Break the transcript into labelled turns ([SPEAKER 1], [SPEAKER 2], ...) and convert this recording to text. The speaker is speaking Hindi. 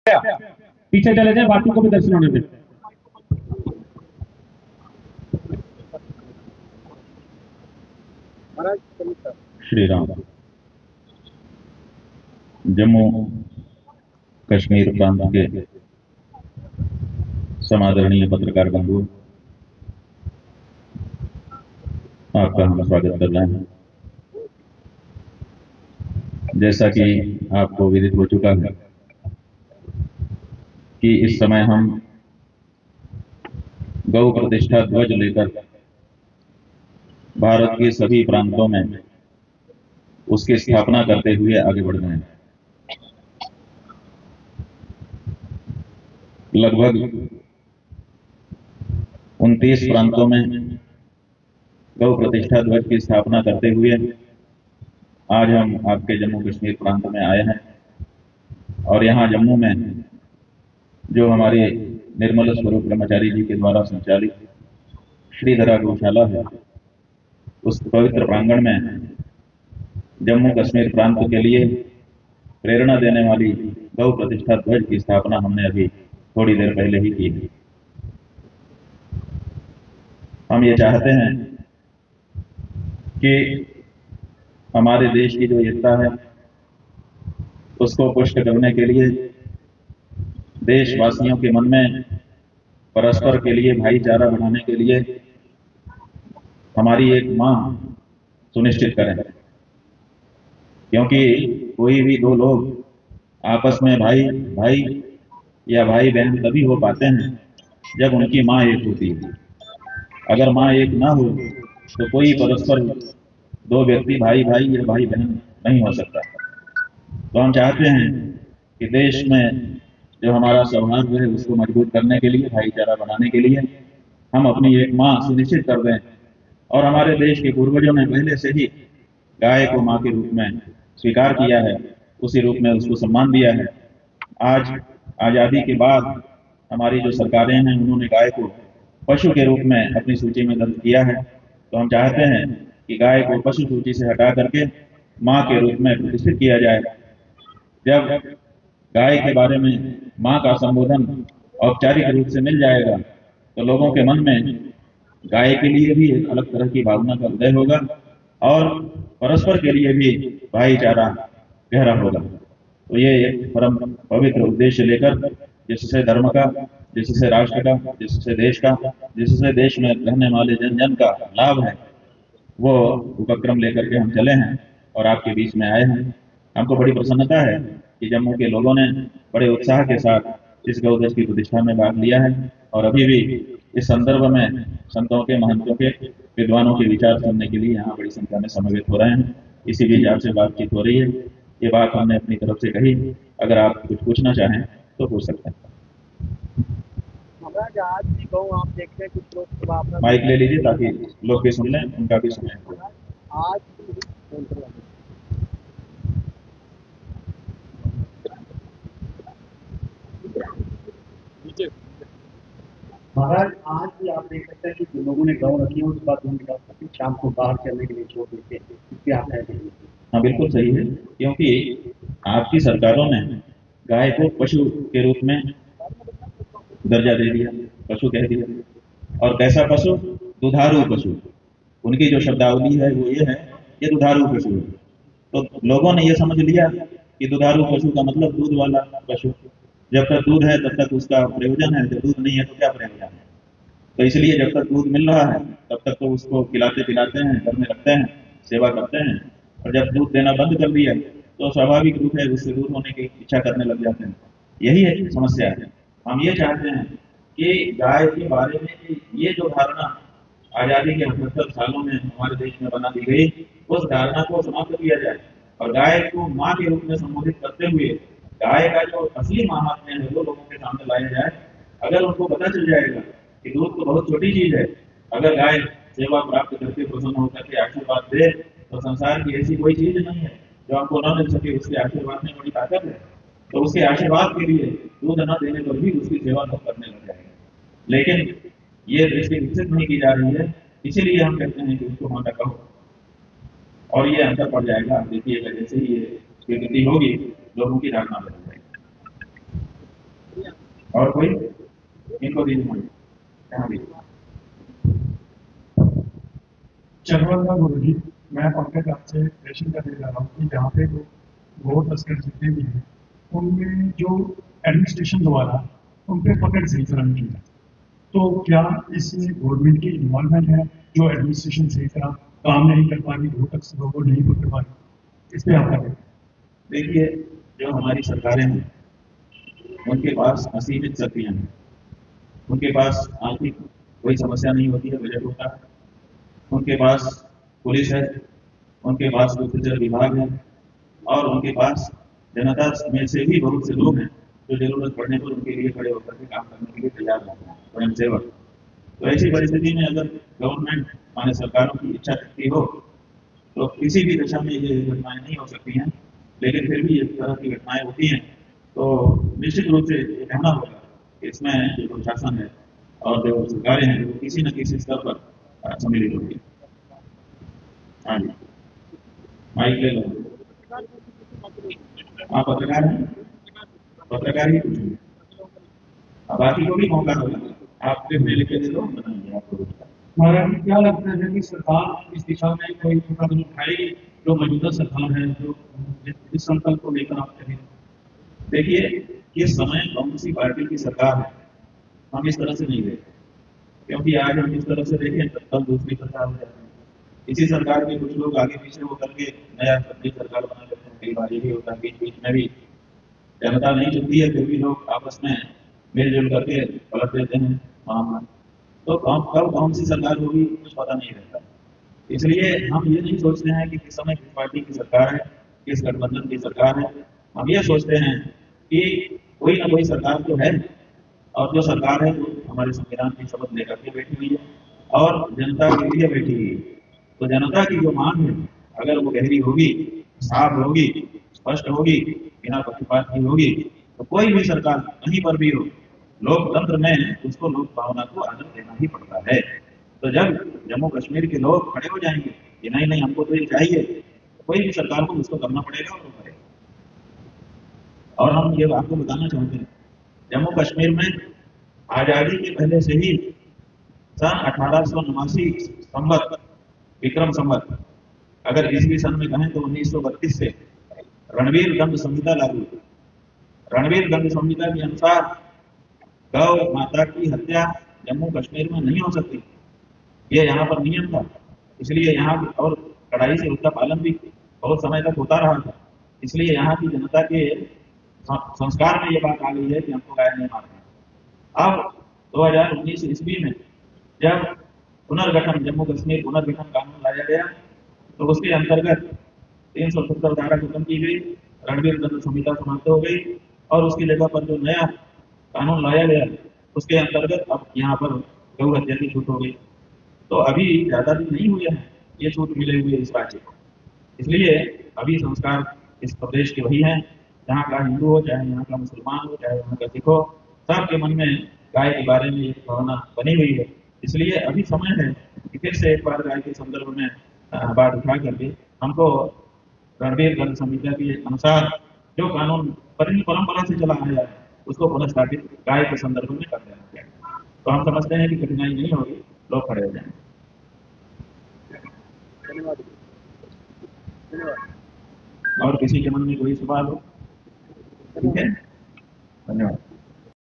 [SPEAKER 1] पीछे चले जाए, बाकी को भी दर्शन होने दें। श्री राम। जम्मू कश्मीर प्रांत के समादरणीय पत्रकार बंधु, आपका हम स्वागत कर रहे हैं। जैसा कि आपको विदित हो चुका है कि इस समय हम गौ प्रतिष्ठा ध्वज लेकर भारत के सभी प्रांतों में उसकी स्थापना करते हुए आगे बढ़ रहे हैं। लगभग 29 प्रांतों में गौ प्रतिष्ठा ध्वज की स्थापना करते हुए आज हम आपके जम्मू कश्मीर प्रांत में आए हैं और यहाँ जम्मू में जो हमारे निर्मल स्वरूप ब्रह्मचारी जी के द्वारा संचालित श्रीधरा गौशाला है, उस पवित्र प्रांगण में जम्मू कश्मीर प्रांत के लिए प्रेरणा देने वाली गौ प्रतिष्ठा ध्वज की स्थापना हमने अभी थोड़ी देर पहले ही की है। हम ये चाहते हैं कि हमारे देश की जो एकता है उसको पुष्ट करने के लिए देशवासियों के मन में परस्पर के लिए भाईचारा बढ़ाने के लिए हमारी एक मां सुनिश्चित करें, क्योंकि कोई भी दो लोग आपस में भाई भाई या भाई बहन तभी हो पाते हैं जब उनकी मां एक होती है। अगर मां एक ना हो तो कोई परस्पर दो व्यक्ति भाई भाई या भाई बहन नहीं हो सकता। तो हम चाहते हैं कि देश में जो हमारा सौहार्द है उसको मजबूत करने के लिए, भाईचारा बनाने के लिए हम अपनी एक मां सुनिश्चित कर दें। और हमारे देश के पूर्वजों ने पहले से ही गाय को मां के रूप में स्वीकार किया है, उसी रूप में उसको सम्मान दिया है। आज आजादी के बाद हमारी जो सरकारें हैं उन्होंने गाय को पशु के रूप में अपनी सूची में दर्ज किया है। तो हम चाहते हैं कि गाय को पशु सूची से हटा करके मां के रूप में प्रतिष्ठित किया जाए। जब गाय के बारे में मां का संबोधन औपचारिक रूप से मिल जाएगा तो लोगों के मन में गाय के लिए भी एक अलग तरह की भावना का उदय होगा और परस्पर के लिए भी भाईचारा गहरा होगा। तो ये एक परम पवित्र उद्देश्य लेकर, जिससे धर्म का, जिससे राष्ट्र का, जिससे देश का, जिससे देश में रहने वाले जन जन का लाभ है, वो उपक्रम लेकर के हम चले हैं और आपके बीच में आए हैं। हमको बड़ी प्रसन्नता है कि जम्मू के लोगों ने बड़े उत्साह के साथ इस गौध्वज की प्रतिष्ठा में भाग लिया है और अभी भी इस संदर्भ में संतों के, महंतों के, विद्वानों के विचार सुनने के लिए यहाँ बड़ी संख्या में समवेत हो रहे हैं। इसी बीच आपसे बातचीत हो रही है। ये बात हमने अपनी तरफ से कही, अगर आप कुछ पूछना चाहें तो पूछ सकते हैं।
[SPEAKER 2] आज भी आप देखते हैं कुछ लोग
[SPEAKER 1] माइक ले लीजिए ताकि लोग भी सुन लें, उनका भी सुने।
[SPEAKER 2] आज महाराज आज भी आप देख सकते हैं कि लोगों ने गौ रखी है, उसके बाद उनके बाद शाम को बाहर चलने के लिए छोड़ देते हैं, इसलिए आप कहते हैं।
[SPEAKER 1] हाँ, बिल्कुल सही है, क्योंकि आपकी सरकारों ने गाय को पशु के रूप में दर्जा दे दिया, पशु कह दिया। और कैसा पशु? दुधारू पशु। उनकी जो शब्दावली है वो ये है कि दुधारू पशु है। तो लोगों ने ये समझ लिया कि दुधारू पशु का मतलब दूध वाला पशु। जब तक दूध है तब तक उसका प्रयोजन है, जब दूध नहीं है तो क्या प्रयोजन है। तो इसलिए जब तक दूध मिल रहा है तब तक तो उसको खिलाते पिलाते हैं, घर में रखते हैं, सेवा करते हैं। और जब दूध देना बंद कर दिया तो स्वाभाविक रूप है उससे दूर होने की इच्छा करने लग जाते हैं। यही एक समस्या है। हम ये चाहते हैं कि गाय के बारे में ये जो धारणा आजादी के 78 सालों में हमारे देश में बना दी गई, उस धारणा को समाप्त किया जाए और गाय को माँ के रूप में संबोधित करते हुए गाय का जो असली महात्म्य है वो लोगों के सामने लाया जाए। अगर उनको पता चल जाएगा कि दूध तो बहुत छोटी चीज है, अगर गाय सेवा प्राप्त करके प्रसन्न होकर के आशीर्वाद दे तो संसार की ऐसी कोई चीज नहीं है जो हमको न मिल सके। उसके आशीर्वाद में बड़ी ताकत है। तो उसके आशीर्वाद के लिए दूध न देने पर भी उसकी सेवा न करने लग जाएगा। लेकिन ये दृष्टि विकसित नहीं की जा रही है, इसीलिए हम कहते हैं कि उसको माता कहो और ये अंतर पड़ जाएगा। देखिएगा जैसे ही ये स्वीकृति होगी लोगों की धारणा बदल जाएगी। और कोई इनको दीजिए, यहाँ भी।
[SPEAKER 3] चरवाला गुरु जी, मैं पंकज आपसे क्वेश्चन करने जा रहा हूँ कि यहाँ पे जो गो तस्कर जितने भी हैं उनमें जो एडमिनिस्ट्रेशन द्वारा उन पे पकड़ सही तरह नहीं की जाती, तो क्या इसमें गवर्नमेंट की इन्वॉल्वमेंट है? जो एडमिनिस्ट्रेशन सही तरह काम नहीं कर पा रही, गो तस्करों को नहीं पकड़ पा रही, इस पे आप क्या?
[SPEAKER 1] देखिए, जो हमारी सरकारें हैं उनके पास असीमित शक्तियाँ हैं, उनके पास आर्थिक कोई समस्या नहीं होती है, बजट होता है, उनके पास पुलिस है, उनके पास गुप्तचर विभाग है, और उनके पास जनता में से भी बहुत से लोग हैं जो जरूरत पड़ने पर उनके लिए खड़े होकर के काम करने के लिए तैयार रहते हैं, स्वयं सेवक। तो ऐसी परिस्थिति में अगर गवर्नमेंट माने सरकारों की इच्छा शक्ति हो तो किसी भी दशा में ये घटनाएं नहीं हो सकती हैं, लेकिन फिर भी इस तरह की घटनाएं होती हैं तो निश्चित रूप से ये कहना होगा कि इसमें जो प्रशासन है और जो सरकारें हैं वो किसी न किसी स्तर पर सम्मिलित होगी। हाँ जी, माइक ले लो। आप पत्रकार हैं, पत्रकार ही पूछेंगे, अब बाकी को भी मौका होगा, आप फिर लिख के दे दो, बताएंगे आपको।
[SPEAKER 2] महाराज जी, क्या लगता है कि सरकार इस दिशा में कोई कदम उठाएगी? जो मौजूदा सरकार है, जो जिस संकल्प को लेकर आप करें?
[SPEAKER 1] देखिए, इस समय कौन सी पार्टी की सरकार है हम इस तरह से नहीं देखते, क्योंकि आज हम इस तरह से देखें तो कल दूसरी सरकार हो जाती है। इसी सरकार के कुछ लोग आगे पीछे वो करके नया नई सरकार बना लेते हैं, कई बार ये भी होता है बीच बीच में भी जनता नहीं चुनती है फिर भी लोग आपस में मिलजुल करके पलट देते हैं मामला। तो कब कौन सी सरकार होगी कुछ पता नहीं रहता, इसलिए हम ये नहीं सोचते हैं कि किस समय किस पार्टी की सरकार है, किस गठबंधन की सरकार है। हम ये सोचते हैं कि कोई ना कोई सरकार तो है, और जो सरकार है वो हमारे संविधान की शपथ लेकर के बैठी हुई है और जनता के लिए बैठी हुई है। तो जनता की जो मांग है अगर वो गहरी होगी, साफ होगी, स्पष्ट होगी, बिना पक्षपात की होगी, तो कोई भी सरकार कहीं पर भी हो, लोकतंत्र में उसको लोक भावना को आदर देना ही पड़ता है। तो जब जम्मू कश्मीर के लोग खड़े हो जाएंगे कि नहीं नहीं हमको तो ये चाहिए, तो कोई भी सरकार को उसको करना पड़ेगा और वो करेगा। और हम ये आपको बताना चाहते हैं, जम्मू कश्मीर में आजादी के पहले से ही सन 1889 संवत विक्रम संवत, अगर ईस्वी सन में कहें तो 1932 से रणवीर दंड संहिता लागू हुई। रणवीर दंड संहिता के अनुसार गौ माता की हत्या जम्मू कश्मीर में नहीं हो सकती, ये यहाँ पर नियम था। इसलिए यहाँ और कड़ाई से उसका पालन भी बहुत समय तक होता रहा था। इसलिए यहाँ की जनता के संस्कार में ये बात आ गई है कि हमको गाय नहीं मारना। अब 2019 ईस्वी में जब पुनर्गठन जम्मू कश्मीर पुनर्गठन कानून लाया गया तो उसके अंतर्गत 370 धारा खत्म की गई, रणवीर दंड संहिता समाप्त हो गई और उसकी जगह पर जो नया कानून लाया गया उसके अंतर्गत अब यहाँ पर गौ हत्या की छूट हो गई। तो अभी ज्यादा दिन नहीं हुए हैं ये छूट मिले हुए इस राज्य को। इसलिए अभी संस्कार इस प्रदेश के वही हैं, जहाँ का हिंदू हो, चाहे यहाँ का मुसलमान हो, चाहे यहाँ का सिख हो, सबके मन में गाय के बारे में एक भावना बनी हुई है। इसलिए अभी समय है कि फिर से एक बार गाय के संदर्भ में बात उठा करके हमको रणवीर दंड संहिता के अनुसार जो कानून परंपरा से चला आया है उसको पुनर्स्थापित गाय के संदर्भ में कर देना चाहिए। तो हम समझते हैं कि कठिनाई नहीं होगी, लोग खड़े हो जाएंगे। और किसी के मन में कोई सवाल हो? ठीक है, धन्यवाद।